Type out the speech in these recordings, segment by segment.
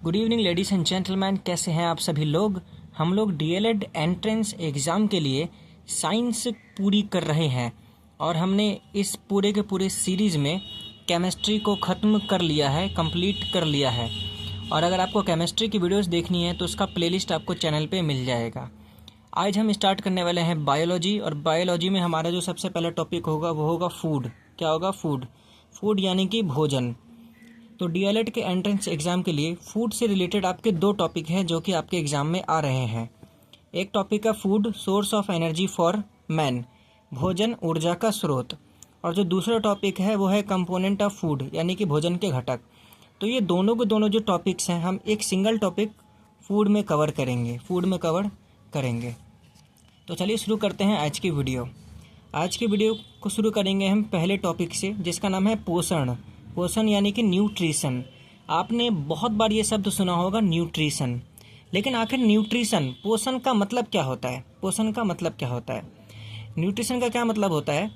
Good evening ladies and gentleman, कैसे हैं आप सभी लोग। हम लोग डीएलएड एंट्रेंस एग्ज़ाम के लिए साइंस पूरी कर रहे हैं और हमने इस पूरे के पूरे सीरीज़ में केमिस्ट्री को ख़त्म कर लिया है, कंप्लीट कर लिया है। और अगर आपको केमिस्ट्री की वीडियोस देखनी है तो उसका प्लेलिस्ट आपको चैनल पे मिल जाएगा। आज हम स्टार्ट करने वाले हैं बायोलॉजी, और बायोलॉजी में हमारा जो सबसे पहला टॉपिक होगा वो होगा फूड। क्या होगा? फूड। फूड यानी कि भोजन। तो डीएलएड के एंट्रेंस एग्ज़ाम के लिए फूड से रिलेटेड आपके दो टॉपिक हैं जो कि आपके एग्ज़ाम में आ रहे हैं। एक टॉपिक है food source of energy for man, भोजन ऊर्जा का स्रोत, और जो दूसरा टॉपिक है वो है कंपोनेंट ऑफ फूड यानी कि भोजन के घटक। तो ये दोनों के दोनों जो टॉपिक्स हैं हम एक सिंगल टॉपिक फूड में कवर करेंगे। तो चलिए शुरू करते हैं आज की वीडियो। आज की वीडियो को शुरू करेंगे हम पहले टॉपिक से, जिसका नाम है पोषण। पोषण यानी कि न्यूट्रिशन। आपने बहुत बार ये शब्द सुना होगा न्यूट्रिशन, लेकिन आखिर न्यूट्रिशन, पोषण का मतलब क्या होता है? पोषण का मतलब क्या होता है? न्यूट्रिशन का क्या मतलब होता है?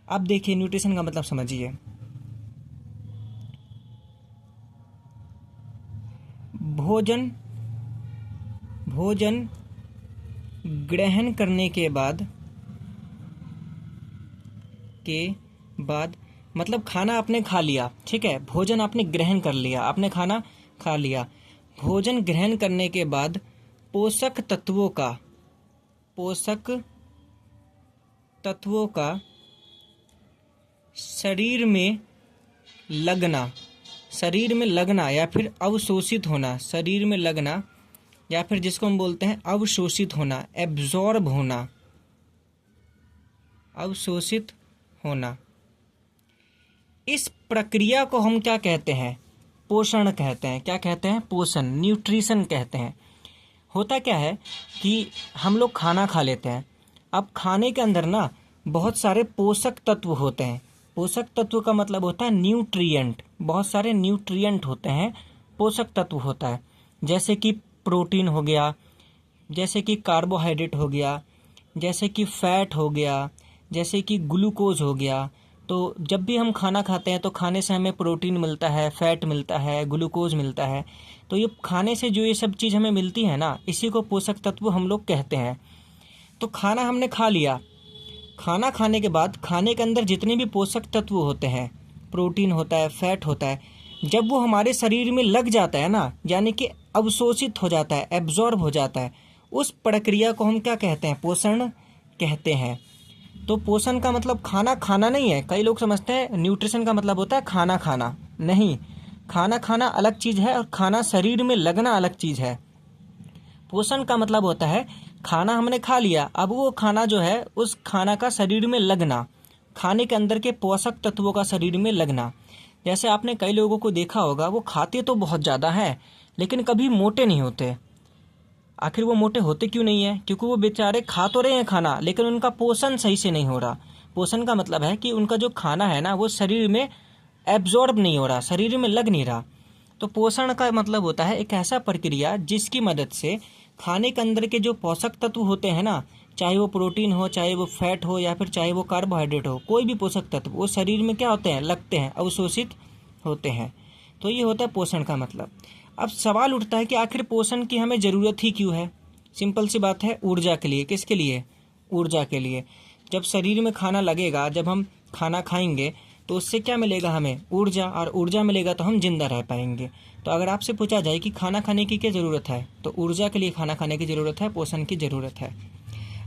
आप देखिए, न्यूट्रिशन का मतलब समझिए। भोजन ग्रहण करने के बाद मतलब खाना आपने खा लिया, ठीक है। भोजन आपने ग्रहण कर लिया, आपने खाना खा लिया। भोजन ग्रहण करने के बाद पोषक तत्वों का शरीर में लगना या फिर अवशोषित होना, शरीर में लगना या फिर जिसको हम बोलते हैं अवशोषित होना, एब्जॉर्ब होना, अवशोषित होना। इस प्रक्रिया को हम क्या कहते हैं? पोषण कहते हैं। क्या कहते हैं? पोषण, न्यूट्रिशन कहते हैं। होता क्या है कि हम लोग खाना खा लेते हैं। अब खाने के अंदर ना बहुत सारे पोषक तत्व होते हैं। पोषक तत्व का मतलब होता है न्यूट्रिएंट। बहुत सारे न्यूट्रिएंट होते हैं, पोषक तत्व होता है। जैसे कि प्रोटीन हो गया, जैसे कि कार्बोहाइड्रेट हो गया, जैसे कि फैट हो गया, जैसे कि ग्लूकोज हो गया। तो जब भी हम खाना खाते हैं तो खाने से हमें प्रोटीन मिलता है, फैट मिलता है, ग्लूकोज मिलता है। तो ये खाने से जो ये सब चीज़ हमें मिलती है ना, इसी को पोषक तत्व हम लोग कहते हैं। तो खाना हमने खा लिया। खाना खाने के बाद खाने के अंदर जितने भी पोषक तत्व होते हैं, प्रोटीन होता है, फैट होता है, जब वो हमारे शरीर में लग जाता है ना, यानी कि अवशोषित हो जाता है, एब्जॉर्ब हो जाता है, उस प्रक्रिया को हम क्या कहते हैं? पोषण कहते हैं। तो पोषण का मतलब खाना खाना नहीं है। कई लोग समझते हैं न्यूट्रिशन का मतलब होता है खाना खाना। नहीं, खाना खाना अलग चीज़ है और खाना शरीर में लगना अलग चीज़ है। पोषण का मतलब होता है खाना हमने खा लिया, अब वो खाना जो है उस खाना का शरीर में लगना, खाने के अंदर के पोषक तत्वों का शरीर में लगना। जैसे आपने कई लोगों को देखा होगा, वो खाते तो बहुत ज़्यादा हैं लेकिन कभी मोटे नहीं होते। आखिर वो मोटे होते क्यों नहीं है? क्योंकि वो बेचारे खा तो रहे हैं खाना, लेकिन उनका पोषण सही से नहीं हो रहा। पोषण का मतलब है कि उनका जो खाना है ना वो शरीर में एब्जॉर्ब नहीं हो रहा, शरीर में लग नहीं रहा। तो पोषण का मतलब होता है एक ऐसा प्रक्रिया जिसकी मदद से खाने के अंदर के जो पोषक तत्व होते हैं ना, चाहे वो प्रोटीन हो, चाहे वो फैट हो, या फिर चाहे वो कार्बोहाइड्रेट हो, कोई भी पोषक तत्व वो शरीर में क्या होते हैं? लगते हैं, अवशोषित होते हैं। तो ये होता है पोषण का मतलब। अब सवाल उठता है कि आखिर पोषण की हमें ज़रूरत ही क्यों है? सिंपल सी बात है, ऊर्जा के लिए। किसके लिए? ऊर्जा के लिए। जब शरीर में खाना लगेगा, जब हम खाना खाएंगे तो उससे क्या मिलेगा? हमें ऊर्जा, और ऊर्जा मिलेगा तो हम जिंदा रह पाएंगे। तो अगर आपसे पूछा जाए कि खाना खाने की क्या ज़रूरत है, तो ऊर्जा के लिए खाना खाने की ज़रूरत है, पोषण की ज़रूरत है।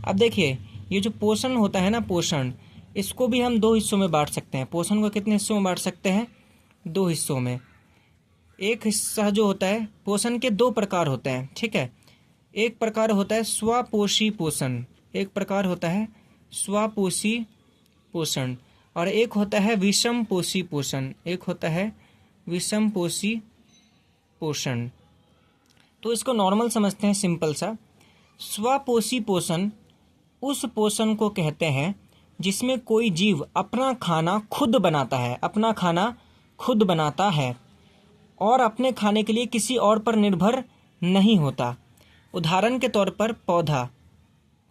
अब देखिए, ये जो पोषण होता है ना, पोषण, इसको भी हम दो हिस्सों में बांट सकते हैं। पोषण को कितने हिस्सों में बांट सकते हैं? दो हिस्सों में। एक हिस्सा जो होता है, पोषण के दो प्रकार होते हैं, ठीक है। एक प्रकार होता है स्वपोषी पोषण, एक प्रकार होता है स्वपोषी पोषण, और एक होता है विषम पोषी पोषण, एक होता है विषम पोषी पोषण। तो इसको नॉर्मल समझते हैं, सिंपल सा। स्वपोषी पोषण उस पोषण को कहते हैं जिसमें कोई जीव अपना खाना खुद बनाता है, अपना खाना खुद बनाता है और अपने खाने के लिए किसी और पर निर्भर नहीं होता। उदाहरण के तौर पर पौधा,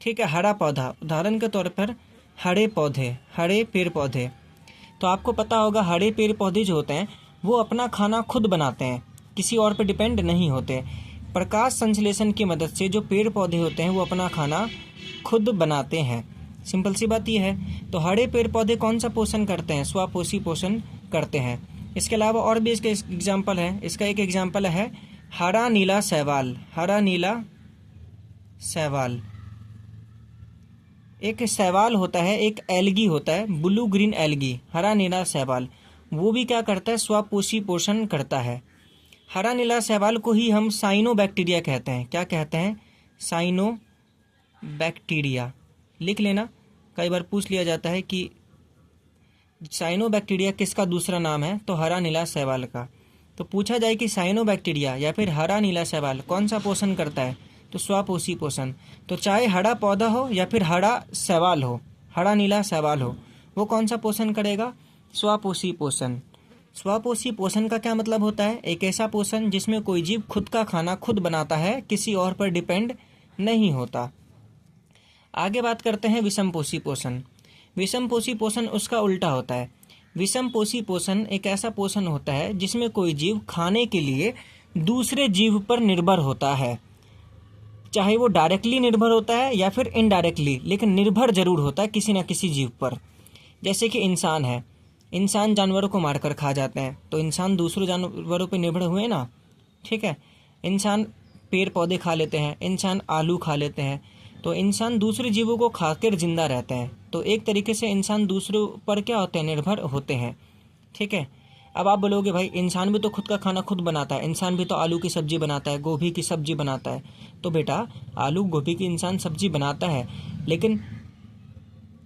ठीक है, हरा पौधा। उदाहरण के तौर पर हरे पौधे, हरे पेड़ पौधे। तो आपको पता होगा हरे पेड़ पौधे जो होते हैं वो अपना खाना खुद बनाते हैं। किसी और पर डिपेंड नहीं होते। प्रकाश संश्लेषण की मदद से जो पेड़ पौधे होते हैं वो अपना खाना खुद बनाते हैं। सिंपल सी बात यह है। तो हरे पेड़ पौधे कौन सा पोषण करते हैं? स्वपोषी पोषण करते हैं। इसके अलावा और भी इसके एग्जाम्पल है। इसका एक एग्जाम्पल है हरा नीला शैवाल। हरा नीला शैवाल एक शैवाल होता है, एक एल्गी होता है, ब्लू ग्रीन एल्गी, हरा नीला शैवाल। वो भी क्या करता है? स्वपोषी पोषण करता है। हरा नीला शैवाल को ही हम साइनोबैक्टीरिया कहते हैं। क्या कहते हैं? साइनोबैक्टीरिया। लिख लेना, कई बार पूछ लिया जाता है कि साइनोबैक्टीरिया किसका दूसरा नाम है, तो हरा नीला शैवाल का। तो पूछा जाए कि साइनोबैक्टीरिया या फिर हरा नीला शैवाल कौन सा पोषण करता है, तो स्वपोषी पोषण। तो चाहे हरा पौधा हो या फिर हरा शैवाल हो, हरा नीला शैवाल हो, वो कौन सा पोषण करेगा? स्वपोषी पोषण। स्वपोषी पोषण का क्या मतलब होता है? एक ऐसा पोषण जिसमें कोई जीव खुद का खाना खुद बनाता है, किसी और पर डिपेंड नहीं होता। आगे बात करते हैं विषमपोषी पोषण। विषमपोषी पोषण उसका उल्टा होता है। विषमपोषी पोषण एक ऐसा पोषण होता है जिसमें कोई जीव खाने के लिए दूसरे जीव पर निर्भर होता है। चाहे वो डायरेक्टली निर्भर होता है या फिर इनडायरेक्टली, लेकिन निर्भर जरूर होता है किसी न किसी जीव पर। जैसे कि इंसान है, इंसान जानवरों को मारकर खा जाते हैं, तो इंसान दूसरे जानवरों पर निर्भर हुए ना। ठीक है, इंसान पेड़ पौधे खा लेते हैं, इंसान आलू खा लेते हैं, तो इंसान दूसरे जीवों को खाकर जिंदा रहते हैं। तो एक तरीके से इंसान दूसरों पर क्या होते हैं? निर्भर होते हैं। ठीक है। अब आप बोलोगे भाई इंसान भी तो खुद का खाना खुद बनाता है, इंसान भी तो आलू की सब्जी बनाता है, गोभी की सब्जी बनाता है। तो बेटा आलू गोभी की इंसान सब्जी बनाता है, लेकिन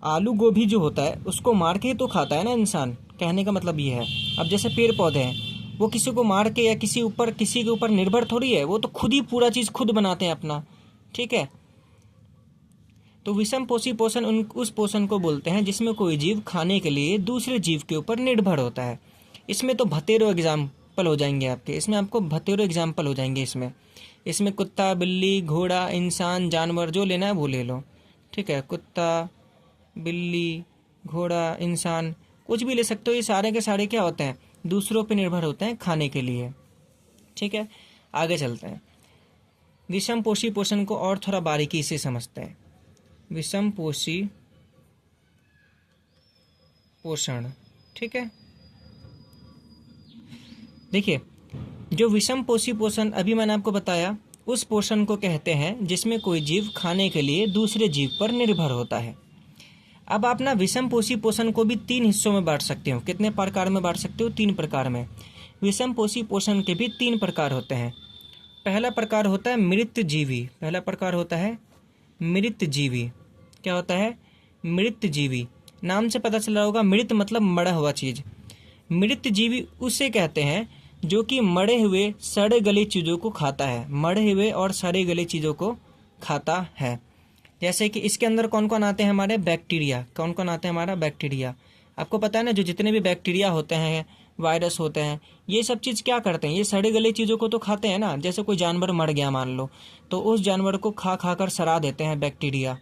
आलू गोभी जो होता है उसको मार के तो खाता है ना इंसान। कहने का मतलब ये है। अब जैसे पेड़ पौधे हैं, वो किसी को मार के या किसी के ऊपर निर्भर थोड़ी है, वो तो खुद ही पूरा चीज़ खुद बनाते हैं अपना। ठीक है। तो विषमपोषी पोषण उस पोषण को बोलते हैं जिसमें कोई जीव खाने के लिए दूसरे जीव के ऊपर निर्भर होता है। इसमें तो भतेरो एग्जाम्पल हो जाएंगे आपके, इसमें आपको भतेरो एग्जाम्पल हो जाएंगे। इसमें कुत्ता, बिल्ली, घोड़ा, इंसान, जानवर, जो लेना है वो ले लो। ठीक है, कुत्ता, बिल्ली, घोड़ा, इंसान, कुछ भी ले सकते हो। ये सारे के सारे क्या होते हैं? दूसरों पर निर्भर होते हैं खाने के लिए। ठीक है, आगे चलते हैं। विषमपोषी पोषण को और थोड़ा बारीकी से समझते हैं। विषमपोषी पोषण। ठीक है, देखिए जो विषमपोषी पोषण अभी मैंने आपको बताया, उस पोषण को कहते हैं जिसमें कोई जीव खाने के लिए दूसरे जीव पर निर्भर होता है। अब आप ना विषमपोषी पोषण को भी 3 हिस्सों में बांट सकते हो। कितने प्रकार में बांट सकते हो? 3 प्रकार में। विषमपोषी पोषण के भी 3 प्रकार होते हैं। पहला प्रकार होता है मृतजीवी। पहला प्रकार होता है मृतजीवी। क्या होता है? मृतजीवी। नाम से पता चल रहा होगा, मृत मतलब मरा हुआ चीज़। मृतजीवी उसे कहते हैं जो कि मरे हुए सड़े गले चीज़ों को खाता है। मरे हुए और सड़े गले चीज़ों को खाता है। जैसे कि इसके अंदर कौन कौन आते हैं? हमारे बैक्टीरिया। कौन कौन आते हैं? हमारा बैक्टीरिया। आपको पता है ना, जो जितने भी बैक्टीरिया होते हैं, वायरस होते हैं, ये सब चीज़ क्या करते हैं? ये सड़े गले चीज़ों को तो खाते हैं ना। जैसे कोई जानवर मर गया मान लो, तो उस जानवर को खा खा कर सड़ा देते हैं बैक्टीरिया।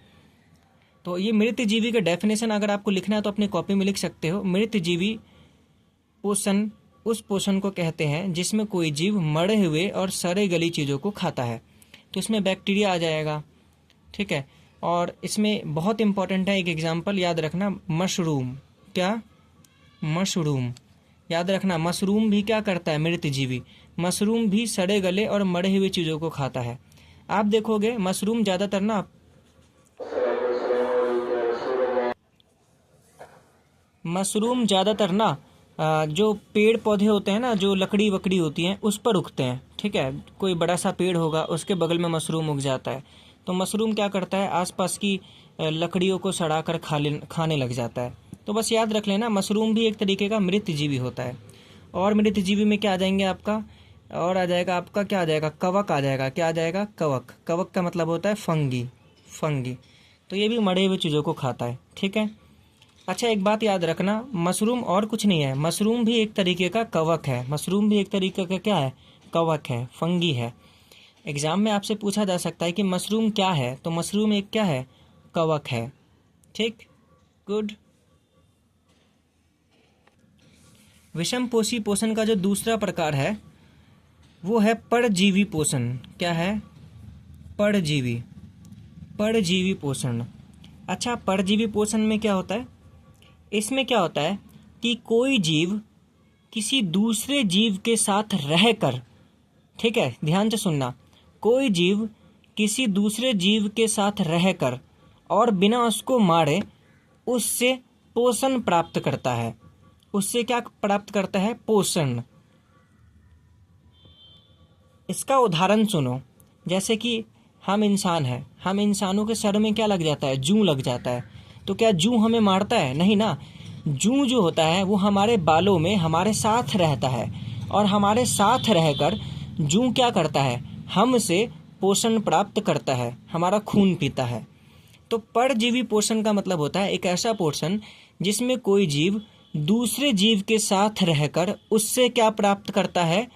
तो ये मृतजीवी का डेफिनेशन अगर आपको लिखना है तो अपनी कॉपी में लिख सकते हो। मृतजीवी पोषण उस पोषण को कहते हैं जिसमें कोई जीव मरे हुए और सड़े गली चीज़ों को खाता है। तो इसमें बैक्टीरिया आ जाएगा। ठीक है, और इसमें बहुत इंपॉर्टेंट है एक एग्जाम्पल याद रखना, मशरूम। क्या? मशरूम। याद रखना, मशरूम भी क्या करता है? मृतजीवी। मशरूम भी सड़े गले और मरे हुए चीज़ों को खाता है। आप देखोगे मशरूम ज़्यादातर ना जो पेड़ पौधे होते हैं ना, जो लकड़ी वकड़ी होती हैं, उस पर उगते हैं। ठीक है, कोई बड़ा सा पेड़ होगा, उसके बगल में मशरूम उग जाता है, तो मशरूम क्या करता है? आसपास की लकड़ियों को सड़ा कर खाने लग जाता है। तो बस याद रख लेना, मशरूम भी एक तरीके का मृतजीवी होता है। और मृतजीवी में क्या आ जाएंगे आपका? और आ जाएगा आपका, क्या आ जाएगा? कवक आ जाएगा। क्या आ जाएगा? कवक। कवक का मतलब होता है फंगी। तो ये भी मरे हुए चीज़ों को खाता है। ठीक है। अच्छा, एक बात याद रखना, मशरूम और कुछ नहीं है, मशरूम भी एक तरीके का कवक है। मशरूम भी एक तरीके का क्या है? कवक है, फंगी है। एग्जाम में आपसे पूछा जा सकता है कि मशरूम क्या है, तो मशरूम एक क्या है? कवक है। ठीक, गुड। विषमपोषी पोषण का जो दूसरा प्रकार है वो है परजीवी पोषण। क्या है? परजीवी पोषण। अच्छा, परजीवी पोषण में क्या होता है? इसमें क्या होता है कि कोई जीव किसी दूसरे जीव के साथ रहकर, ठीक है, ध्यान से सुनना, कोई जीव किसी दूसरे जीव के साथ रहकर और बिना उसको मारे उससे पोषण प्राप्त करता है। उससे क्या प्राप्त करता है? पोषण। इसका उदाहरण सुनो। जैसे कि हम इंसान हैं, हम इंसानों के सर में क्या लग जाता है? जूं लग जाता है। तो क्या जूं हमें मारता है? नहीं ना। जूं जो होता है वो हमारे बालों में हमारे साथ रहता है और हमारे साथ रहकर जूं क्या करता है? हमसे पोषण प्राप्त करता है, हमारा खून पीता है। तो परजीवी पोषण का मतलब होता है एक ऐसा पोषण जिसमें कोई जीव दूसरे जीव के साथ रहकर उससे क्या प्राप्त करता है?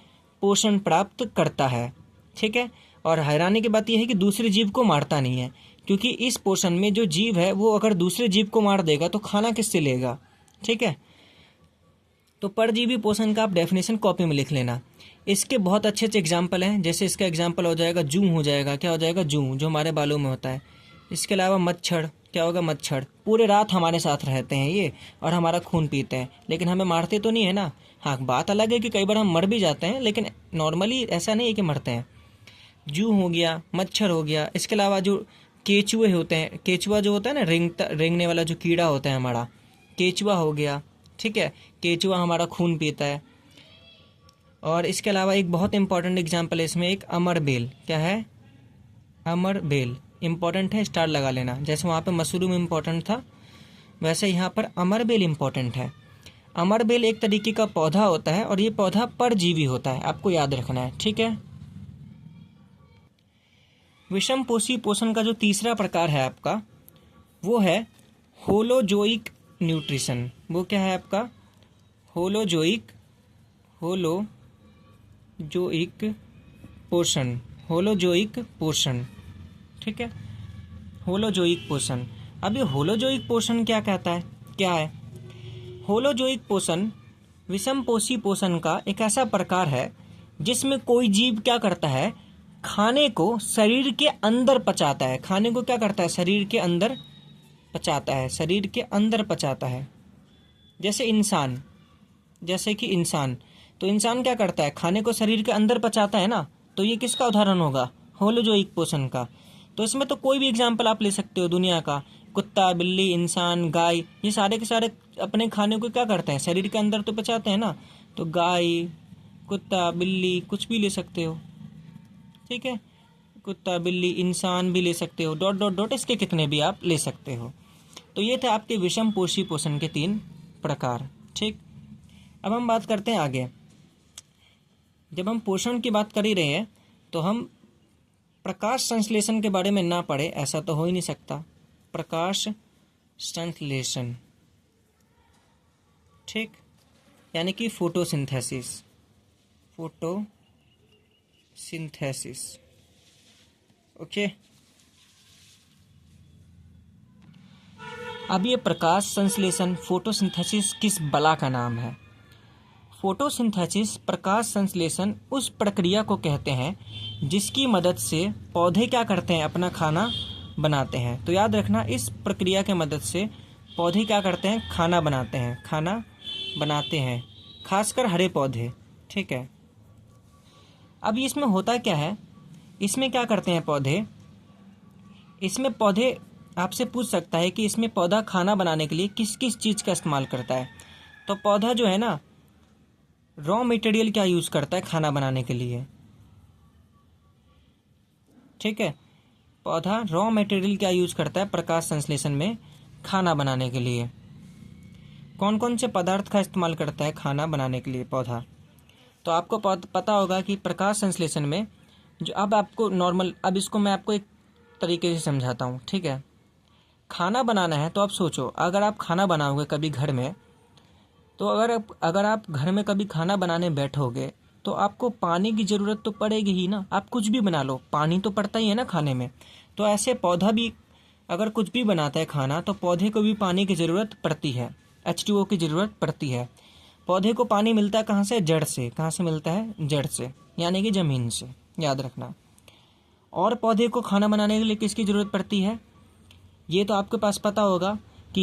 पोषण प्राप्त करता है। ठीक है। और हैरानी की बात यह है कि दूसरे जीव को मारता नहीं है, क्योंकि इस पोषण में जो जीव है वो अगर दूसरे जीव को मार देगा तो खाना किससे लेगा? ठीक है। तो परजीवी पोषण का आप डेफिनेशन कॉपी में लिख लेना। इसके बहुत अच्छे अच्छे एग्जाम्पल हैं। जैसे इसका एग्जाम्पल हो जाएगा जूं, हो जाएगा क्या हो जाएगा? जूं, जो हमारे बालों में होता है। इसके अलावा मच्छर, क्या होगा? मच्छर पूरे रात हमारे साथ रहते हैं ये और हमारा खून पीते हैं, लेकिन हमें मारते तो नहीं है ना। हाँ, बात अलग है कि कई बार हम मर भी जाते हैं, लेकिन नॉर्मली ऐसा नहीं है कि मरते हैं। जूं हो गया, मच्छर हो गया। इसके अलावा जो केचुए होते हैं, केचुआ जो होता है ना, रेंगने वाला जो कीड़ा होता है हमारा, केचुआ हो गया। ठीक है, केचुआ हमारा खून पीता है। और इसके अलावा एक बहुत इंपॉर्टेंट एग्जाम्पल है इसमें, एक अमरबेल। क्या है? अमरबेल इंपॉर्टेंट है, स्टार लगा लेना। जैसे वहाँ पे मशरूम इंपॉर्टेंट था, वैसे यहाँ पर अमरबेल इंपॉर्टेंट है। अमरबेल एक तरीके का पौधा होता है और ये पौधा परजीवी होता है, आपको याद रखना है। ठीक है। विषम पोषी पोषण का जो तीसरा प्रकार है आपका, वो है होलोजोइक न्यूट्रिशन। वो क्या है आपका? होलोजोइक पोषण। होलोजोइक पोषण। ठीक है, होलोजोइक पोषण। अब ये होलोजोइक पोषण क्या कहता है? क्या है होलोजोइक पोषण? विषम पोषी पोषण का एक ऐसा प्रकार है जिसमें कोई जीव क्या करता है? खाने को शरीर के अंदर पचाता है। खाने को क्या करता है? शरीर के अंदर पचाता है। शरीर के अंदर पचाता है। जैसे कि इंसान, तो इंसान क्या करता है? खाने को शरीर के अंदर पचाता है ना। तो ये किसका उदाहरण होगा? होलोजोइक पोषण का। तो इसमें तो कोई भी एग्जाम्पल आप ले सकते हो दुनिया का। कुत्ता, बिल्ली, इंसान, गाय, ये सारे के सारे अपने खाने को क्या करते हैं? शरीर के अंदर तो पचाते हैं ना। तो गाय, कुत्ता, बिल्ली, कुछ भी ले सकते हो। ठीक है, कुत्ता, बिल्ली, इंसान भी ले सकते हो, डॉट डॉट डॉट, इसके कितने भी आप ले सकते हो। तो ये थे आपके विषम पोषी पोषण के 3 प्रकार। ठीक, अब हम बात करते हैं आगे। जब हम पोषण की बात कर ही रहे हैं तो हम प्रकाश संश्लेषण के बारे में ना पढ़े ऐसा तो हो ही नहीं सकता। प्रकाश संश्लेषण, ठीक, यानी कि फोटोसिंथेसिस। ओके। अब ये प्रकाश संश्लेषण, फोटोसिंथेसिस किस बला का नाम है? फोटोसिंथेसिस, प्रकाश संश्लेषण उस प्रक्रिया को कहते हैं जिसकी मदद से पौधे क्या करते हैं? अपना खाना बनाते हैं। तो याद रखना, इस प्रक्रिया के मदद से पौधे क्या करते हैं? खाना बनाते हैं, खासकर हरे पौधे। ठीक है। अब इसमें होता क्या है? इसमें क्या करते हैं पौधे? इसमें पौधे आपसे पूछ सकता है कि इसमें पौधा खाना बनाने के लिए किस किस चीज़ का इस्तेमाल करता है। तो पौधा जो है ना, रॉ मटेरियल क्या यूज़ करता है खाना बनाने के लिए? ठीक है, पौधा रॉ मटेरियल क्या यूज़ करता है प्रकाश संश्लेषण में खाना बनाने के लिए? कौन कौन से पदार्थ का इस्तेमाल करता है खाना बनाने के लिए पौधा? तो आपको पता होगा कि प्रकाश संश्लेषण में जो, अब आपको नॉर्मल, अब इसको मैं आपको एक तरीके से समझाता हूँ। ठीक है, खाना बनाना है तो आप सोचो, अगर आप खाना बनाओगे कभी घर में, तो अगर आप घर में कभी खाना बनाने बैठोगे तो आपको पानी की ज़रूरत तो पड़ेगी ही ना। आप कुछ भी बना लो, पानी तो पड़ता ही है ना खाने में। तो ऐसे पौधा भी अगर कुछ भी बनाता है खाना, तो पौधे को भी पानी की ज़रूरत पड़ती है, H2O की ज़रूरत पड़ती है। पौधे को पानी मिलता है कहाँ से? जड़ से। कहाँ से मिलता है? जड़ से। यानी कि ज़मीन से, याद रखना। और पौधे को खाना बनाने के लिए किसकी ज़रूरत पड़ती है? ये तो आपके पास पता होगा कि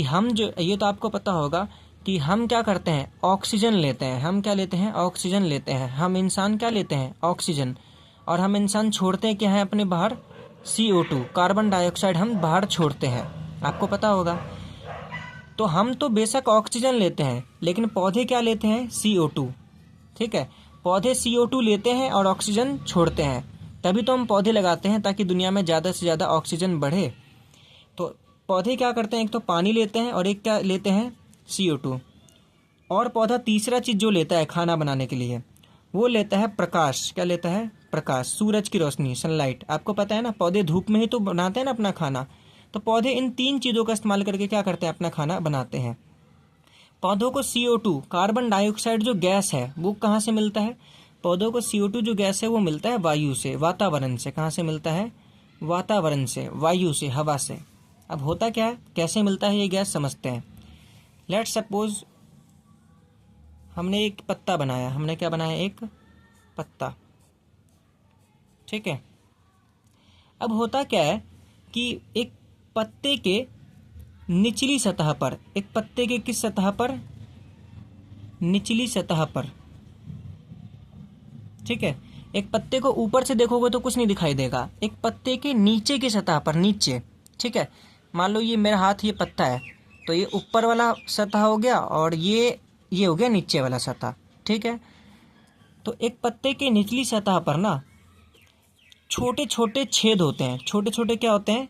ये तो आपको पता होगा कि हम क्या करते हैं, ऑक्सीजन लेते हैं। हम क्या लेते हैं? ऑक्सीजन लेते हैं। हम इंसान क्या लेते हैं? ऑक्सीजन। और हम इंसान छोड़ते हैं क्या है अपने बाहर? CO2, कार्बन डाइऑक्साइड हम बाहर छोड़ते हैं, आपको पता होगा। तो हम तो बेशक ऑक्सीजन लेते हैं, लेकिन पौधे क्या लेते हैं? CO2। ठीक है, पौधे CO2 लेते हैं और ऑक्सीजन छोड़ते हैं। तभी तो हम पौधे लगाते हैं, ताकि दुनिया में ज़्यादा से ज़्यादा ऑक्सीजन बढ़े। तो पौधे क्या करते हैं? एक तो पानी लेते हैं और एक क्या लेते हैं? CO2। और पौधा तीसरा चीज़ जो लेता है खाना बनाने के लिए, वो लेता है प्रकाश। क्या लेता है? प्रकाश, सूरज की रोशनी, सनलाइट। आपको पता है ना, पौधे धूप में ही तो बनाते हैं ना अपना खाना। तो पौधे इन 3 चीज़ों का इस्तेमाल करके क्या करते हैं? अपना खाना बनाते हैं। पौधों को CO2, कार्बन डाइऑक्साइड जो गैस है, वो कहाँ से मिलता है? पौधों को CO2 जो गैस है वो मिलता है वायु से, वातावरण से। कहाँ से मिलता है? वातावरण से, वायु से, हवा से। अब होता क्या है, कैसे मिलता है ये गैस, समझते हैं। लेट्स सपोज हमने एक पत्ता बनाया। हमने क्या बनाया? एक पत्ता। ठीक है। अब होता क्या है कि एक पत्ते के निचली सतह पर, एक पत्ते के किस सतह पर? निचली सतह पर। ठीक है, एक पत्ते को ऊपर से देखोगे तो कुछ नहीं दिखाई देगा। एक पत्ते के नीचे की सतह पर, नीचे। ठीक है, मान लो ये मेरा हाथ, ये पत्ता है, तो ये ऊपर वाला सतह हो गया और ये हो गया नीचे वाला सतह। ठीक है, तो एक पत्ते के निचली सतह पर ना छोटे छोटे छेद होते हैं। छोटे छोटे क्या होते हैं?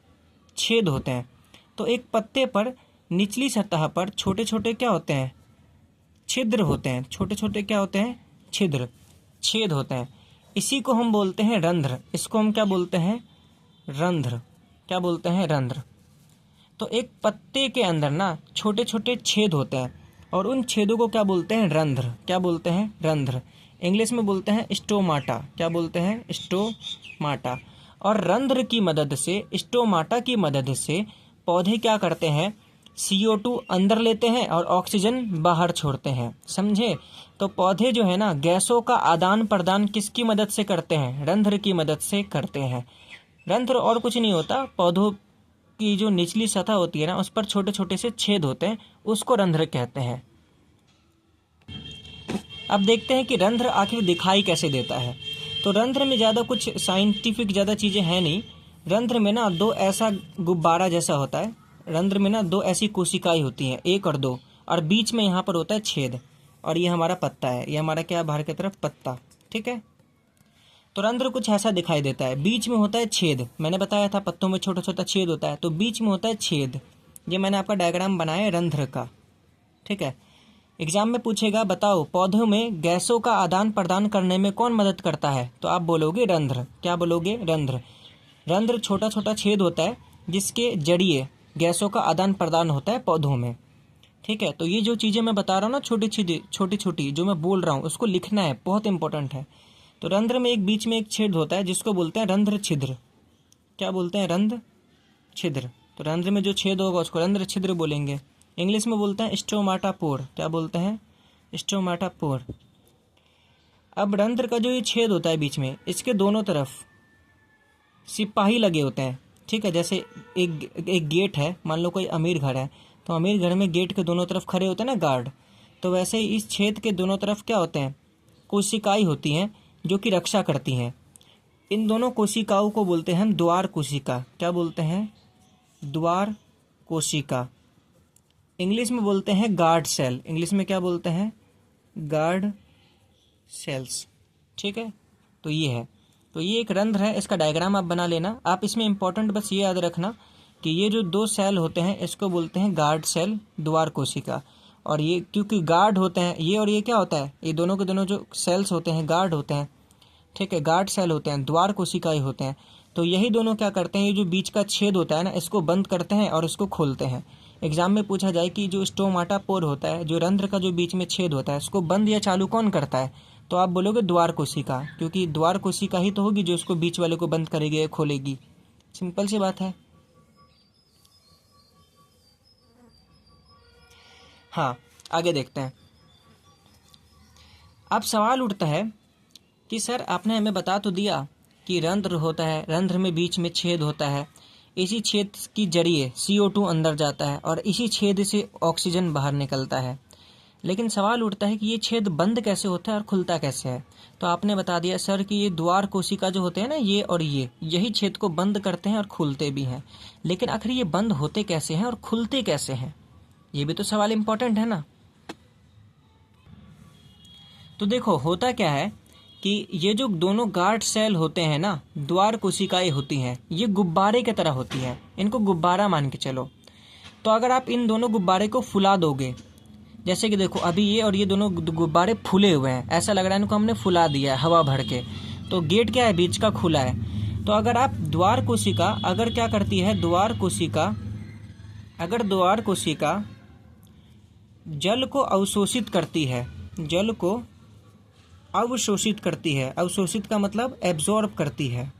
छेद होते हैं। तो एक पत्ते पर निचली सतह पर छोटे छोटे क्या होते हैं? छिद्र होते हैं। छोटे छोटे क्या होते हैं? छिद्र, छेद होते हैं। इसी को हम बोलते हैं रंध्र। इसको हम क्या बोलते हैं? रंध्र। क्या बोलते हैं? रंध्र। तो एक पत्ते के अंदर ना छोटे छोटे छेद होते हैं और उन छेदों को क्या बोलते हैं? रंध्र। क्या बोलते हैं? रंध्र। इंग्लिश में बोलते हैं स्टोमाटा। क्या बोलते हैं? स्टोमाटा। और रंध्र की मदद से, स्टोमाटा की मदद से पौधे क्या करते हैं? CO2 अंदर लेते हैं और ऑक्सीजन बाहर छोड़ते हैं। समझे? तो पौधे जो है ना, गैसों का आदान प्रदान किसकी मदद से करते हैं? रंध्र की मदद से करते हैं। रंध्र और कुछ नहीं होता, पौधों की जो निचली सतह होती है ना, उस पर छोटे छोटे से छेद होते हैं, उसको रंध्र कहते हैं। अब देखते हैं कि रंध्र आखिर दिखाई कैसे देता है। तो रंध्र में ज़्यादा कुछ साइंटिफिक ज़्यादा चीज़ें हैं नहीं। रंध्र में ना दो ऐसा गुब्बारा जैसा होता है। रंध्र में ना दो ऐसी कोशिकाएं होती हैं, 1 और 2, और बीच में यहाँ पर होता है छेद। और ये हमारा पत्ता है, ये हमारा क्या है? बाहर की तरफ पत्ता। ठीक है, तो रंध्र कुछ ऐसा दिखाई देता है। बीच में होता है छेद। मैंने बताया था पत्तों में छोटा छोटा छेद होता है, तो बीच में होता है छेद। ये मैंने आपका डायग्राम बनाया है रंध्र का। ठीक है, एग्जाम में पूछेगा, बताओ पौधों में गैसों का आदान प्रदान करने में कौन मदद करता है? तो आप बोलोगे रंध्र। क्या बोलोगे? रंध्र। रंध्र छोटा छोटा छेद होता है जिसके जरिए गैसों का आदान प्रदान होता है पौधों में। ठीक है, तो ये जो चीज़ें मैं बता रहा हूँ ना, छोटी छोटी जो मैं बोल रहा हूँ, उसको लिखना है, बहुत इंपॉर्टेंट है। तो रंध्र में एक बीच में एक छेद होता है जिसको बोलते हैं रंध्र छिद्र। क्या बोलते हैं? रंध्र छिद्र। तो रंध्र में जो छेद होगा उसको रंध्र छिद्र बोलेंगे। इंग्लिश में बोलते हैं स्टोमाटा पोर। क्या बोलते हैं? स्टोमाटा पोर। अब रंध्र का जो ये छेद होता है बीच में, इसके दोनों तरफ सिपाही लगे होते हैं। ठीक है, जैसे एक गेट है, मान लो कोई अमीर घर है, तो अमीर घर में गेट के दोनों तरफ खड़े होते हैं ना गार्ड। तो वैसे ही इस छेद के दोनों तरफ क्या होते हैं? कोशिकाएं होती हैं जो कि रक्षा करती हैं। इन दोनों कोशिकाओं को बोलते हैं हम द्वार कोशिका। क्या बोलते हैं? द्वार कोशिका। इंग्लिश में बोलते हैं गार्ड सेल। इंग्लिश में क्या बोलते हैं? Guard cells. ठीक है, तो ये है। तो ये एक रंध्र है, इसका डायग्राम आप बना लेना। आप इसमें इंपॉर्टेंट बस ये याद रखना कि ये जो 2 सेल होते हैं इसको बोलते हैं गार्ड सेल, द्वार कोशिका। और ये क्योंकि गार्ड होते हैं ये, और ये क्या होता है? ये दोनों के दोनों जो सेल्स होते हैं गार्ड होते हैं। ठीक है, गार्ड सेल होते हैं, द्वार कोशिकाएं होते हैं। तो यही दोनों क्या करते हैं? ये जो बीच का छेद होता है ना, इसको बंद करते हैं और इसको खोलते हैं। एग्जाम में पूछा जाए कि जो स्टोमाटा पोर होता है, जो रंध्र का जो बीच में छेद होता है, इसको बंद या चालू कौन करता है? तो आप बोलोगे द्वार कोशिका, क्योंकि द्वार कोशिका ही तो होगी जो उसको बीच वाले को बंद करेगी या खोलेगी। सिंपल सी बात है। हाँ, आगे देखते हैं। अब सवाल उठता है कि सर आपने हमें बता तो दिया कि रंध्र होता है, रंध्र में बीच में छेद होता है, इसी छेद की जरिए CO2 अंदर जाता है और इसी छेद से ऑक्सीजन बाहर निकलता है। लेकिन सवाल उठता है कि ये छेद बंद कैसे होता है और खुलता कैसे है। तो आपने बता दिया सर कि ये द्वार कोशिका जो होते हैं ना, ये और ये यही छेद को बंद करते हैं और खुलते भी हैं। लेकिन आखिर ये बंद होते कैसे हैं और खुलते कैसे हैं, ये भी तो सवाल इम्पोर्टेंट है ना। तो देखो होता क्या है कि ये जो दोनों गार्ड सेल होते हैं ना, द्वार कोशिकाएं होती हैं, ये गुब्बारे की तरह होती हैं, इनको गुब्बारा मान के चलो। तो अगर आप इन दोनों गुब्बारे को फुला दोगे, जैसे कि देखो अभी ये और ये दोनों गुब्बारे फूले हुए हैं, ऐसा लग रहा है इनको हमने फुला दिया है हवा भर के, तो गेट क्या है, बीच का खुला है। तो अगर आप द्वार कोशिका अगर क्या करती है, द्वार कोशिका जल को अवशोषित करती है, जल को अवशोषित करती है, अवशोषित का मतलब एब्जॉर्ब करती है,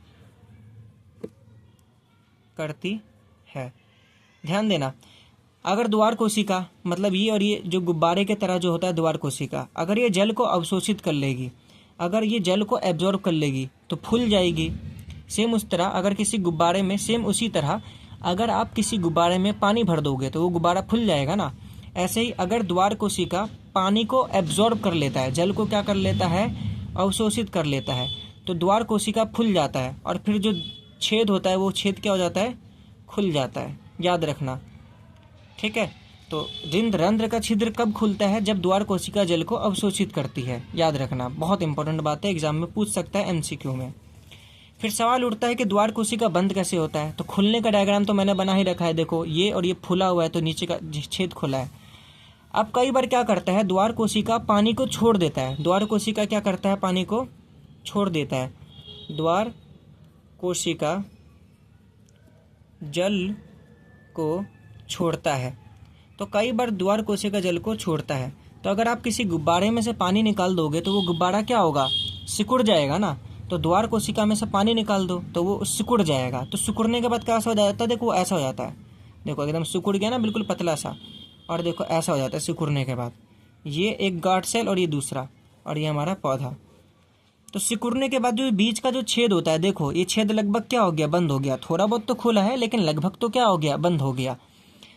ध्यान देना। अगर द्वार कोशिका मतलब ये और ये जो गुब्बारे के तरह जो होता है द्वार कोशिका, अगर ये जल को अवशोषित कर लेगी, अगर ये जल को एब्जॉर्ब कर लेगी तो फूल जाएगी। सेम उस तरह अगर किसी गुब्बारे में, सेम उसी तरह अगर आप किसी गुब्बारे में पानी भर दोगे तो वो गुब्बारा फूल जाएगा ना। ऐसे ही अगर द्वार कोशिका पानी को एब्जॉर्ब कर लेता है, जल को क्या कर लेता है, अवशोषित कर लेता है, तो द्वार कोशिका फूल जाता है और फिर जो छेद होता है वो छेद क्या हो जाता है, खुल जाता है। याद रखना, ठीक है। तो रंध्र का छिद्र कब खुलता है, जब द्वार कोशिका जल को अवशोषित करती है। याद रखना, बहुत इंपॉर्टेंट बात है, एग्जाम में पूछ सकता है MCQ में। फिर सवाल उठता है कि द्वार कोशिका बंद कैसे होता है। तो खुलने का डायग्राम तो मैंने बना ही रखा है, देखो ये और ये फुला हुआ है तो नीचे का छेद खुला है। अब कई बार क्या करता है, द्वार कोशिका पानी को छोड़ देता है, द्वार कोशिका क्या करता है, पानी को छोड़ देता है। द्वार कोशिका जल को छोड़ता है, तो कई बार द्वार कोशिका जल को छोड़ता है। तो अगर आप किसी गुब्बारे में से पानी निकाल दोगे तो वो गुब्बारा क्या होगा, सिकुड़ जाएगा ना। तो द्वार कोशिका में से पानी निकाल दो तो वो सिकुड़ जाएगा। तो सिकुड़ने के बाद कैसा हो जाता है, देखो ऐसा हो जाता है, देखो एकदम सिकुड़ गया ना, बिल्कुल पतला सा, और देखो ऐसा हो जाता है सिकुड़ने के बाद। ये एक गार्ड सेल और ये दूसरा, और ये हमारा पौधा। तो सिकुड़ने के बाद जो बीच का जो छेद होता है, देखो ये छेद लगभग क्या हो गया, बंद हो गया। थोड़ा बहुत तो खुला है लेकिन लगभग तो क्या हो गया, बंद हो गया।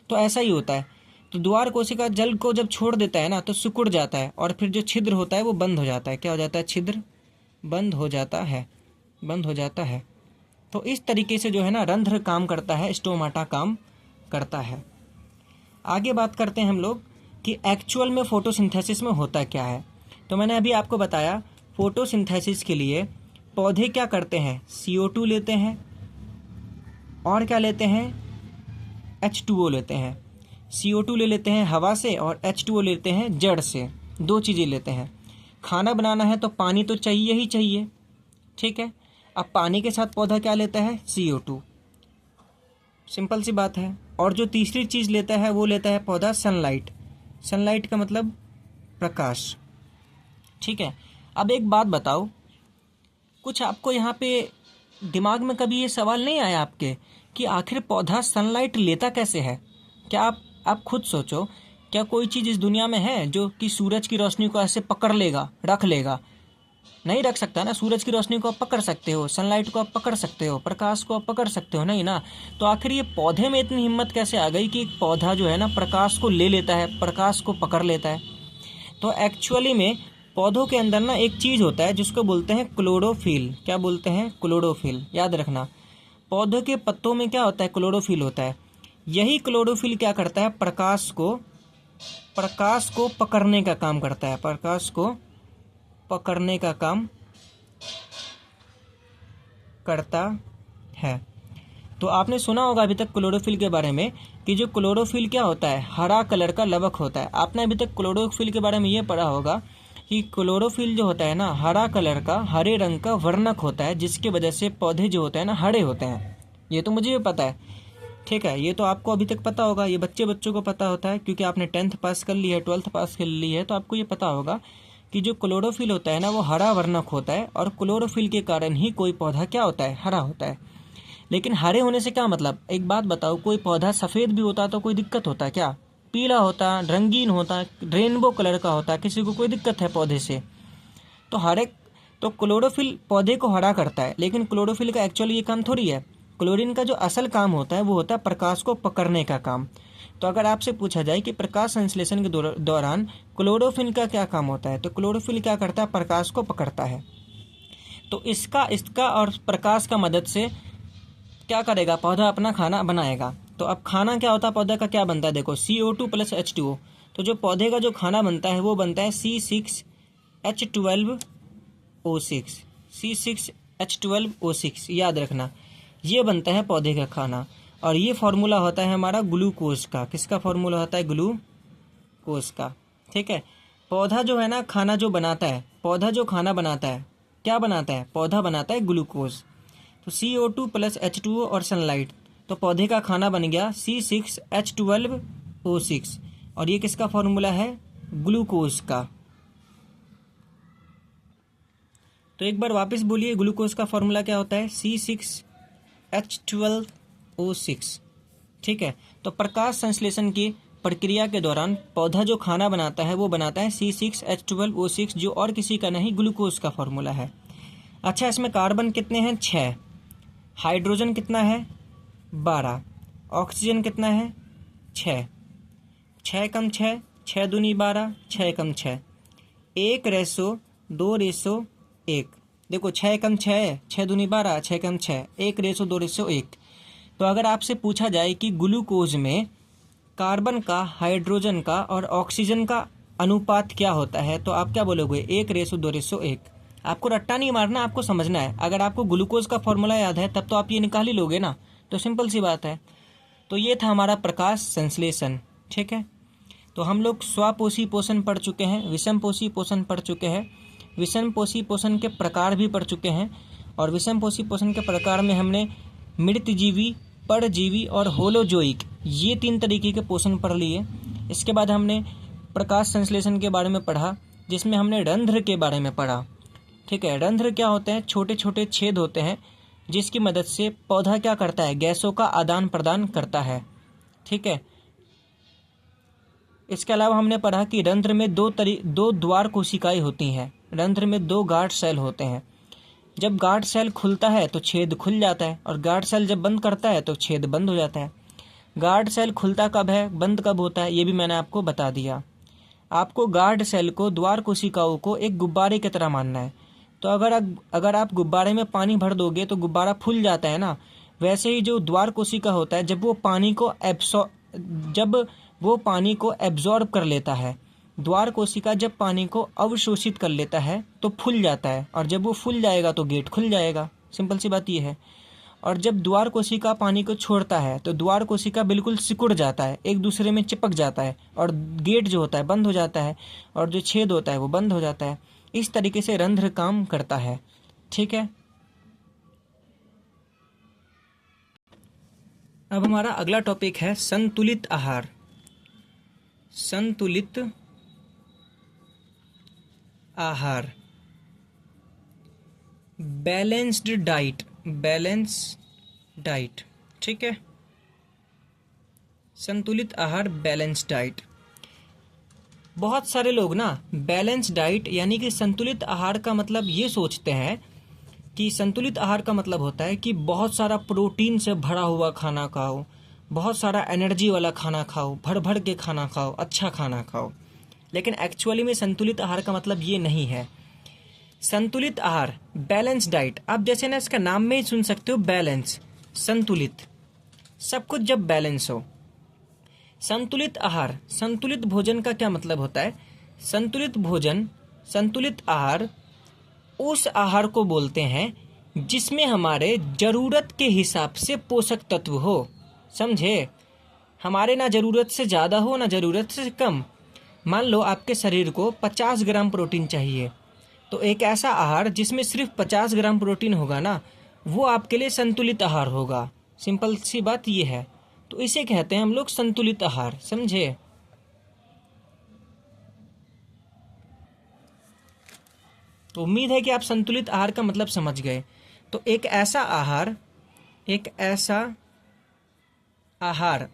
तो ऐसा ही होता है। तो द्वार कोशिका जल को जब छोड़ देता है ना तो सिकुड़ जाता है और फिर जो छिद्र होता है वो बंद हो जाता है। क्या हो जाता है, छिद्र बंद हो जाता है। तो इस तरीके से जो है ना रंध्र काम करता है, स्टोमाटा काम करता है। आगे बात करते हैं हम लोग कि एक्चुअल में फोटोसिंथेसिस में होता क्या है। तो मैंने अभी आपको बताया फोटोसिंथेसिस के लिए पौधे क्या करते हैं, CO2 लेते हैं और क्या लेते हैं, H2O लेते हैं। CO2 ले लेते हैं हवा से और H2O लेते हैं जड़ से, दो चीज़ें लेते हैं। खाना बनाना है तो पानी तो चाहिए ही चाहिए, ठीक है। अब पानी के साथ पौधा क्या लेता है, CO2, सिंपल सी बात है। और जो तीसरी चीज़ लेता है वो लेता है पौधा सनलाइट। सनलाइट का मतलब प्रकाश, ठीक है। अब एक बात बताओ, कुछ आपको यहाँ पे दिमाग में कभी ये सवाल नहीं आया आपके कि आखिर पौधा सनलाइट लेता कैसे है? क्या आप खुद सोचो, क्या कोई चीज़ इस दुनिया में है जो कि सूरज की रोशनी को ऐसे पकड़ लेगा, रख लेगा? नहीं रख सकता ना। सूरज की रोशनी को आप पकड़ सकते हो, सनलाइट को आप पकड़ सकते हो, प्रकाश को आप पकड़ सकते हो, नहीं ना। तो आखिर ये पौधे में इतनी हिम्मत कैसे आ गई कि एक पौधा जो है ना प्रकाश को ले लेता है, प्रकाश को पकड़ लेता है? तो एक्चुअली में पौधों के अंदर ना एक चीज़ होता है जिसको बोलते हैं क्लोरोफिल। क्या बोलते हैं, क्लोरोफिल। याद रखना, पौधों के पत्तों में क्या होता है, क्लोरोफिल होता है। यही क्लोरोफिल क्या करता है, प्रकाश को पकड़ने का काम करता है, प्रकाश को पकड़ने का काम करता है। तो आपने सुना होगा अभी तक क्लोरोफिल के बारे में कि जो क्लोरोफिल क्या होता है, हरा कलर का लवक होता है। आपने अभी तक क्लोरोफिल के बारे में ये पढ़ा होगा कि क्लोरोफिल जो होता है ना, हरा कलर का, हरे रंग का वर्णक होता है, जिसकी वजह से पौधे जो होते हैं ना हरे होते हैं। ये तो मुझे भी पता है, ठीक है। ये तो आपको अभी तक पता होगा, ये बच्चों को पता होता है क्योंकि आपने 10th पास कर ली है, 12th पास कर ली है, तो आपको ये पता होगा कि जो क्लोरोफिल होता है ना वो हरा वर्णक होता है और क्लोरोफिल के कारण ही कोई पौधा क्या होता है, हरा होता है। लेकिन हरे होने से क्या मतलब, एक बात बताओ, कोई पौधा सफ़ेद भी होता तो कोई दिक्कत होता क्या? पीला होता, रंगीन होता, रेनबो कलर का होता, किसी को कोई दिक्कत है पौधे से? तो तो क्लोरोफिल पौधे को हरा करता है, लेकिन क्लोरोफिल का एक्चुअली ये काम थोड़ी है। क्लोरीन का जो असल काम होता है वो होता है प्रकाश को पकड़ने का काम। तो अगर आपसे पूछा जाए कि प्रकाश संश्लेषण के दौरान क्लोरोफिल का क्या काम होता है, तो क्लोरोफिल क्या करता है, प्रकाश को पकड़ता है। तो इसका और प्रकाश का मदद से क्या करेगा, पौधा अपना खाना बनाएगा। तो अब खाना क्या होता है, पौधे का क्या बनता है, देखो CO2 + H2O। तो जो पौधे का जो खाना बनता है वो बनता है C6H12O6। C6H12O6 याद रखना, ये बनता है पौधे का खाना। और ये फार्मूला होता है हमारा ग्लूकोज का। किसका फार्मूला होता है, ग्लूकोज का। ठीक है, पौधा जो है ना खाना जो बनाता है, पौधा जो खाना बनाता है क्या बनाता है, पौधा बनाता है ग्लूकोज। तो CO2 + H2O और सनलाइट, तो पौधे का खाना बन गया C6H12O6। और ये किसका फार्मूला है, ग्लूकोज का। तो एक बार वापस बोलिए, ग्लूकोज का फार्मूला क्या होता है, C6H12O6। ठीक है, तो प्रकाश संश्लेषण की प्रक्रिया के दौरान पौधा जो खाना बनाता है वो बनाता है C6H12O6, जो और किसी का नहीं, ग्लूकोज का फार्मूला है। अच्छा, इसमें कार्बन कितने हैं, 6। हाइड्रोजन कितना है, 12। ऑक्सीजन कितना है, 6। 6 × 6, 6 दूनी 12, 6 × 6, 1:2:1। देखो 6 × 6, 6 दूनी 12, 6 × 6, 1:2:1। तो अगर आपसे पूछा जाए कि ग्लूकोज में कार्बन का, हाइड्रोजन का और ऑक्सीजन का अनुपात क्या होता है, तो आप क्या बोलोगे, 1:2:1। आपको रट्टा नहीं मारना, आपको समझना है। अगर आपको ग्लूकोज का फॉर्मूला याद है तब तो आप ये निकाल ही लोगे ना, तो सिंपल सी बात है। तो ये था हमारा प्रकाश संश्लेषण। ठीक है, तो हम लोग स्वापोषी पोषण पढ़ चुके हैं, विषमपोषी पोषण पढ़ चुके हैं, विषमपोषी पोषण के प्रकार भी पढ़ चुके हैं। और विषमपोषी पोषण के प्रकार में हमने मृतजीवी, परजीवी और होलोजोइक, ये 3 तरीके के पोषण पढ़ लिए। इसके बाद हमने प्रकाश संश्लेषण के बारे में पढ़ा, जिसमें हमने रंध्र के बारे में पढ़ा। ठीक है, रंध्र क्या होते हैं, छोटे छोटे छेद होते हैं जिसकी मदद से पौधा क्या करता है, गैसों का आदान प्रदान करता है। ठीक है, इसके अलावा हमने पढ़ा कि रंध्र में दो द्वार कोशिकाएं होती हैं। रंध्र में 2 गार्ड सेल होते हैं। जब गार्ड सेल खुलता है तो छेद खुल जाता है, और गार्ड सेल जब बंद करता है तो छेद बंद हो जाता है। गार्ड सेल खुलता कब है, बंद कब होता है, ये भी मैंने आपको बता दिया। आपको गार्ड सेल को, द्वार कोशिकाओं को एक गुब्बारे की तरह मानना है। तो अगर आप गुब्बारे में पानी भर दोगे तो गुब्बारा फूल जाता है ना, वैसे ही जो द्वार कोशिका होता है, जब वो पानी को एब्जॉर्ब कर लेता है, द्वार कोशिका जब पानी को अवशोषित कर लेता है तो फूल जाता है, और जब वो फूल जाएगा तो गेट खुल जाएगा। सिंपल सी बात ये है। और जब द्वार कोशिका पानी को छोड़ता है तो द्वार कोशिका बिल्कुल सिकुड़ जाता है, एक दूसरे में चिपक जाता है, और गेट जो होता है बंद हो जाता है, और जो छेद होता है वो बंद हो जाता है। इस तरीके से रंध्र काम करता है। ठीक है, अब हमारा अगला टॉपिक है संतुलित आहार। संतुलित आहार, बैलेंस्ड डाइट, ठीक है, संतुलित आहार, बैलेंस डाइट। बहुत सारे लोग ना बैलेंस डाइट यानी कि संतुलित आहार का मतलब ये सोचते हैं कि संतुलित आहार का मतलब होता है कि बहुत सारा प्रोटीन से भरा हुआ खाना खाओ, बहुत सारा एनर्जी वाला खाना खाओ, भर भर के खाना खाओ, अच्छा खाना खाओ। लेकिन एक्चुअली में संतुलित आहार का मतलब ये नहीं है। संतुलित आहार, बैलेंस डाइट, आप जैसे ना इसका नाम में ही सुन सकते हो, बैलेंस, संतुलित, सब कुछ जब बैलेंस हो। संतुलित आहार, संतुलित भोजन का क्या मतलब होता है, संतुलित भोजन, संतुलित आहार उस आहार को बोलते हैं जिसमें हमारे जरूरत के हिसाब से पोषक तत्व हो। समझे, हमारे ना जरूरत से ज़्यादा हो ना जरूरत से कम। मान लो आपके शरीर को 50 ग्राम प्रोटीन चाहिए, तो एक ऐसा आहार जिसमें सिर्फ 50 ग्राम प्रोटीन होगा ना, वो आपके लिए संतुलित आहार होगा। सिंपल सी बात ये है। तो इसे कहते हैं हम लोग संतुलित आहार। समझे, तो उम्मीद है कि आप संतुलित आहार का मतलब समझ गए। तो एक ऐसा आहार,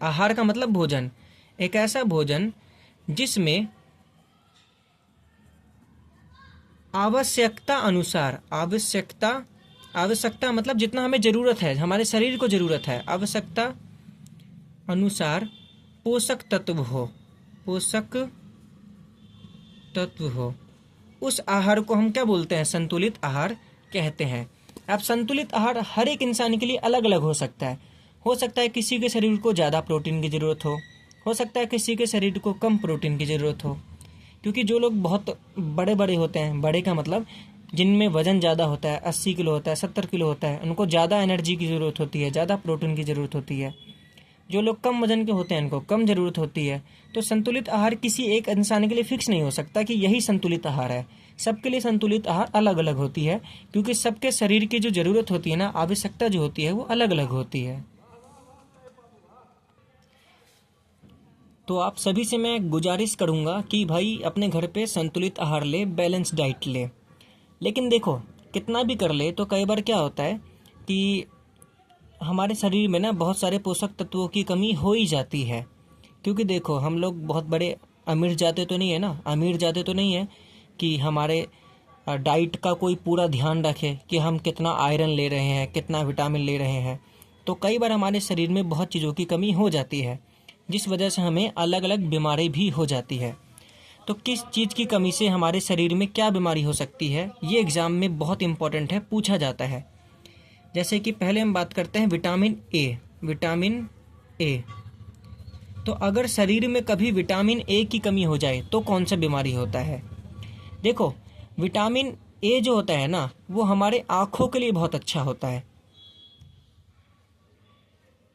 आहार का मतलब भोजन, एक ऐसा भोजन जिसमें आवश्यकता अनुसार, आवश्यकता मतलब जितना हमें ज़रूरत है, हमारे शरीर को ज़रूरत है, आवश्यकता अनुसार पोषक तत्व हो, उस आहार को हम क्या बोलते हैं? संतुलित आहार कहते हैं। अब संतुलित आहार हर एक इंसान के लिए अलग अलग हो सकता है किसी के शरीर को ज़्यादा प्रोटीन की ज़रूरत हो सकता है किसी के शरीर को कम प्रोटीन की ज़रूरत हो, क्योंकि जो लोग बहुत बड़े बड़े होते हैं, बड़े का मतलब जिनमें वज़न ज़्यादा होता है, 80 किलो होता है, 70 किलो होता है, उनको ज़्यादा एनर्जी की ज़रूरत होती है, ज़्यादा प्रोटीन की ज़रूरत होती है। जो लोग कम वजन के होते हैं उनको कम ज़रूरत होती है। तो संतुलित आहार किसी एक इंसान के लिए फिक्स नहीं हो सकता कि यही संतुलित आहार है। सबके लिए संतुलित आहार अलग अलग होती है, क्योंकि सबके शरीर की जो ज़रूरत होती है ना, आवश्यकता जो होती है वो अलग अलग होती है। तो आप सभी से मैं गुजारिश करूँगा कि भाई अपने घर पे संतुलित आहार ले, बैलेंस डाइट ले। लेकिन देखो कितना भी कर ले तो कई बार क्या होता है कि हमारे शरीर में ना बहुत सारे पोषक तत्वों की कमी हो ही जाती है। क्योंकि देखो हम लोग बहुत बड़े अमीर जाते तो नहीं है कि हमारे डाइट का कोई पूरा ध्यान रखे कि हम कितना आयरन ले रहे हैं, कितना विटामिन ले रहे हैं। तो कई बार हमारे शरीर में बहुत चीज़ों की कमी हो जाती है, जिस वजह से हमें अलग अलग बीमारी भी हो जाती है। तो किस चीज़ की कमी से हमारे शरीर में क्या बीमारी हो सकती है, ये एग्ज़ाम में बहुत इंपॉर्टेंट है, पूछा जाता है। जैसे कि पहले हम बात करते हैं विटामिन ए। तो अगर शरीर में कभी विटामिन ए की कमी हो जाए तो कौन सा बीमारी होता है? देखो विटामिन ए जो होता है ना, वो हमारे आँखों के लिए बहुत अच्छा होता है।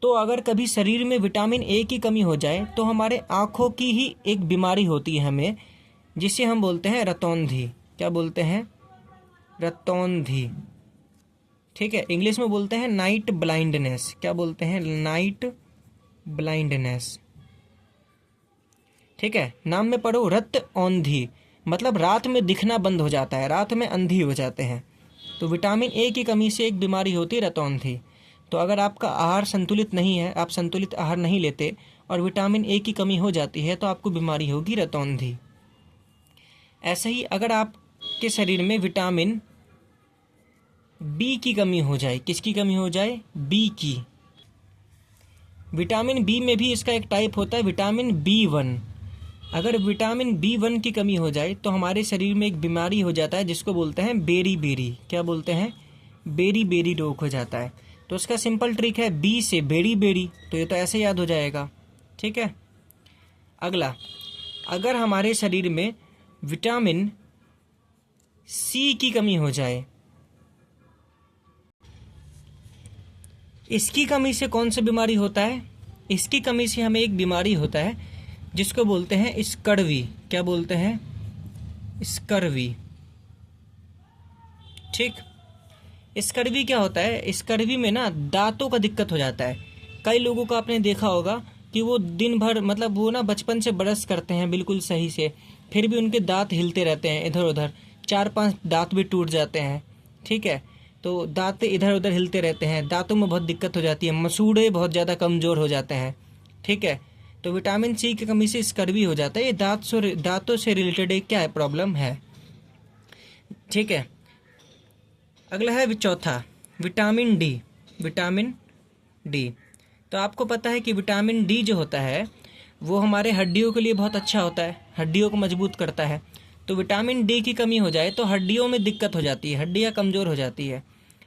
तो अगर कभी शरीर में विटामिन ए की कमी हो जाए तो हमारे आँखों की ही एक बीमारी होती है हमें, जिसे हम बोलते हैं रतौंधी। क्या बोलते हैं? रतौंधी। ठीक है, इंग्लिश में बोलते हैं नाइट ब्लाइंडनेस। क्या बोलते हैं? Night blindness. ठीक है, नाम में पढ़ो रतौंधी, मतलब रात में दिखना बंद हो जाता है, रात में अंधी हो जाते हैं। तो विटामिन ए की कमी से एक बीमारी होती है रतौंधी। तो अगर आपका आहार संतुलित नहीं है, आप संतुलित आहार नहीं लेते और विटामिन ए की कमी हो जाती है तो आपको बीमारी होगी रतौंधी। ऐसे ही अगर आपके शरीर में विटामिन बी की कमी हो जाए, किसकी कमी हो जाए? बी की। विटामिन बी में भी इसका एक टाइप होता है विटामिन B1। अगर विटामिन B1 की कमी हो जाए तो हमारे शरीर में एक बीमारी हो जाता है जिसको बोलते हैं बेरी बेरी। क्या बोलते हैं? बेरी बेरी रोग हो जाता है। तो उसका सिंपल ट्रिक है बी से बेरी बेरी, तो ये तो ऐसे याद हो जाएगा। ठीक है, अगला, अगर हमारे शरीर में विटामिन सी की कमी हो जाए, इसकी कमी से कौन सा बीमारी होता है? इसकी कमी से हमें एक बीमारी होता है जिसको बोलते हैं स्कर्वी। क्या बोलते हैं? स्कर्वी। ठीक, स्कर्वी क्या होता है? स्कर्वी में ना दांतों का दिक्कत हो जाता है। कई लोगों को आपने देखा होगा कि वो दिन भर मतलब वो ना बचपन से ब्रश करते हैं बिल्कुल सही से, फिर भी उनके दांत हिलते रहते हैं इधर उधर, 4-5 दांत भी टूट जाते हैं। ठीक है, तो दांत इधर उधर हिलते रहते हैं, दांतों में बहुत दिक्कत हो जाती है, मसूड़े बहुत ज़्यादा कमज़ोर हो जाते हैं। ठीक है, तो विटामिन सी की कमी से स्कर्वी हो जाता है। ये दांतों से रिलेटेड एक क्या है? प्रॉब्लम है। ठीक है, अगला है चौथा विटामिन डी। विटामिन डी, तो आपको पता है कि विटामिन डी जो होता है वो हमारे हड्डियों के लिए बहुत अच्छा होता है, हड्डियों को मजबूत करता है। तो विटामिन डी की कमी हो जाए तो हड्डियों में दिक्कत हो जाती है, हड्डियाँ कमज़ोर हो जाती है,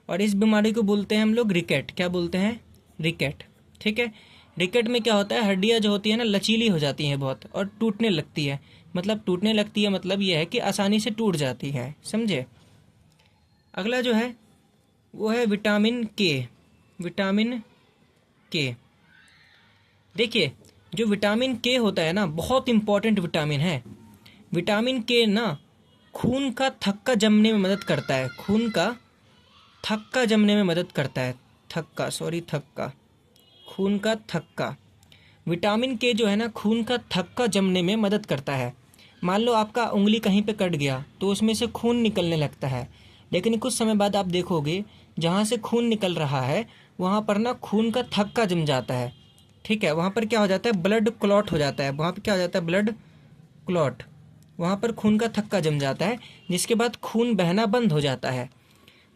और इस बीमारी को बोलते हैं हम लोग रिकेट। क्या बोलते हैं? रिकेट। ठीक है, रिकेट में क्या होता है? हड्डियाँ जो होती है ना लचीली हो जाती हैं बहुत और टूटने लगती है। मतलब टूटने लगती है मतलब ये है कि आसानी से टूट जाती है, समझे? अगला जो है वो है विटामिन के। विटामिन के, देखिए जो विटामिन के होता है ना बहुत इम्पॉर्टेंट विटामिन है। विटामिन के ना खून का थक्का जमने में मदद करता है, खून का थक्का जमने में मदद करता है। थक्का, खून का थक्का। विटामिन के जो है ना खून का थक्का जमने में मदद करता है। मान लो आपका उंगली कहीं पे कट गया तो उसमें से खून निकलने लगता है, लेकिन कुछ समय बाद आप देखोगे जहाँ से खून निकल रहा है वहाँ पर ना खून का थक्का जम जाता है। ठीक है, वहाँ पर क्या हो जाता है? ब्लड क्लॉट हो जाता है। वहाँ पर क्या हो जाता है? Blood clot. वहाँ पर खून का थक्का जम जाता है, जिसके बाद खून बहना बंद हो जाता है।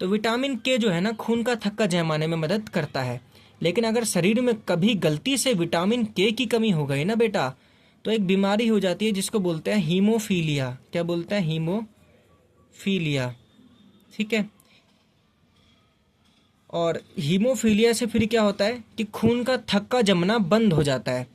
तो विटामिन के जो है ना खून का थक्का जमाने में मदद करता है। लेकिन अगर शरीर में कभी गलती से विटामिन के की कमी हो गई ना बेटा, तो एक बीमारी हो जाती है जिसको बोलते हैं हीमोफीलिया। क्या बोलते हैं? हीमोफीलिया। ठीक है। और हीमोफीलिया से फिर क्या होता है कि खून का थक्का जमना बंद हो जाता है।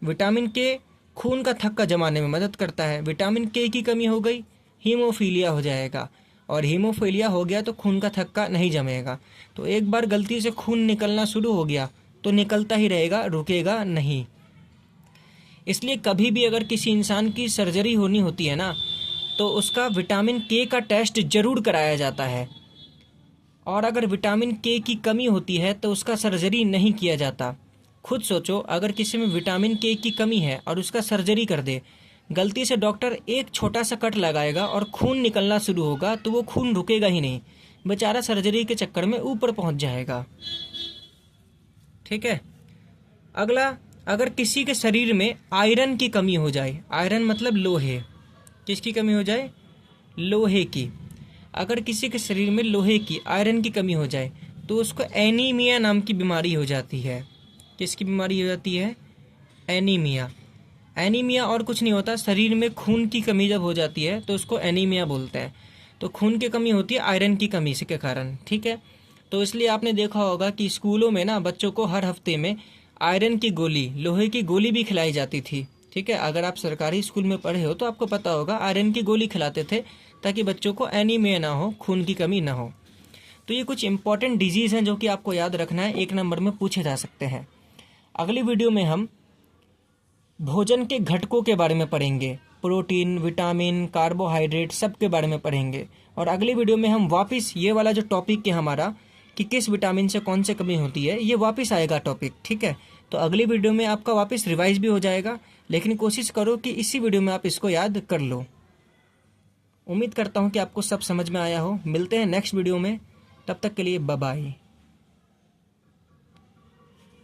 विटामिन के खून का थक्का जमाने में मदद करता है। विटामिन के की कमी हो गई, हीमोफीलिया हो जाएगा, और हीमोफीलिया हो गया तो खून का थक्का नहीं जमेगा। तो एक बार गलती से खून निकलना शुरू हो गया तो निकलता ही रहेगा, रुकेगा नहीं। इसलिए कभी भी अगर किसी इंसान की सर्जरी होनी होती है ना, तो उसका विटामिन के का टेस्ट जरूर कराया जाता है। और अगर विटामिन के की कमी होती है तो उसका सर्जरी नहीं किया जाता। खुद सोचो, अगर किसी में विटामिन के की कमी है और उसका सर्जरी कर दे, गलती से डॉक्टर एक छोटा सा कट लगाएगा और खून निकलना शुरू होगा तो वो खून रुकेगा ही नहीं, बेचारा सर्जरी के चक्कर में ऊपर पहुंच जाएगा। ठीक है। अगला, अगर किसी के शरीर में आयरन की कमी हो जाए, आयरन मतलब लोहे, किसकी कमी हो जाए? लोहे की। अगर किसी के शरीर में लोहे की, आयरन की कमी हो जाए तो उसको एनीमिया नाम की बीमारी हो जाती है। किसकी बीमारी हो जाती है? एनीमिया। एनीमिया और कुछ नहीं होता, शरीर में खून की कमी जब हो जाती है तो उसको एनीमिया बोलते हैं। तो खून की कमी होती है आयरन की कमी से के कारण। ठीक है। तो इसलिए आपने देखा होगा कि स्कूलों में ना बच्चों को हर हफ्ते में आयरन की गोली, लोहे की गोली भी खिलाई जाती थी। ठीक है। अगर आप सरकारी स्कूल में पढ़े हो तो आपको पता होगा, आयरन की गोली खिलाते थे ताकि बच्चों को एनीमिया ना हो, खून की कमी ना हो। तो ये कुछ इंपॉर्टेंट डिजीज़ हैं जो कि आपको याद रखना है, 1 नंबर में पूछे जा सकते हैं। अगली वीडियो में हम भोजन के घटकों के बारे में पढ़ेंगे, प्रोटीन, विटामिन, कार्बोहाइड्रेट सब के बारे में पढ़ेंगे। और अगली वीडियो में हम वापस ये वाला जो टॉपिक है हमारा कि किस विटामिन से कौन से कमी होती है, ये वापस आएगा टॉपिक। ठीक है। तो अगली वीडियो में आपका वापस रिवाइज भी हो जाएगा, लेकिन कोशिश करो कि इसी वीडियो में आप इसको याद कर लो। उम्मीद करता हूँ कि आपको सब समझ में आया हो। मिलते हैं नेक्स्ट वीडियो में, तब तक के लिए बाय बाय।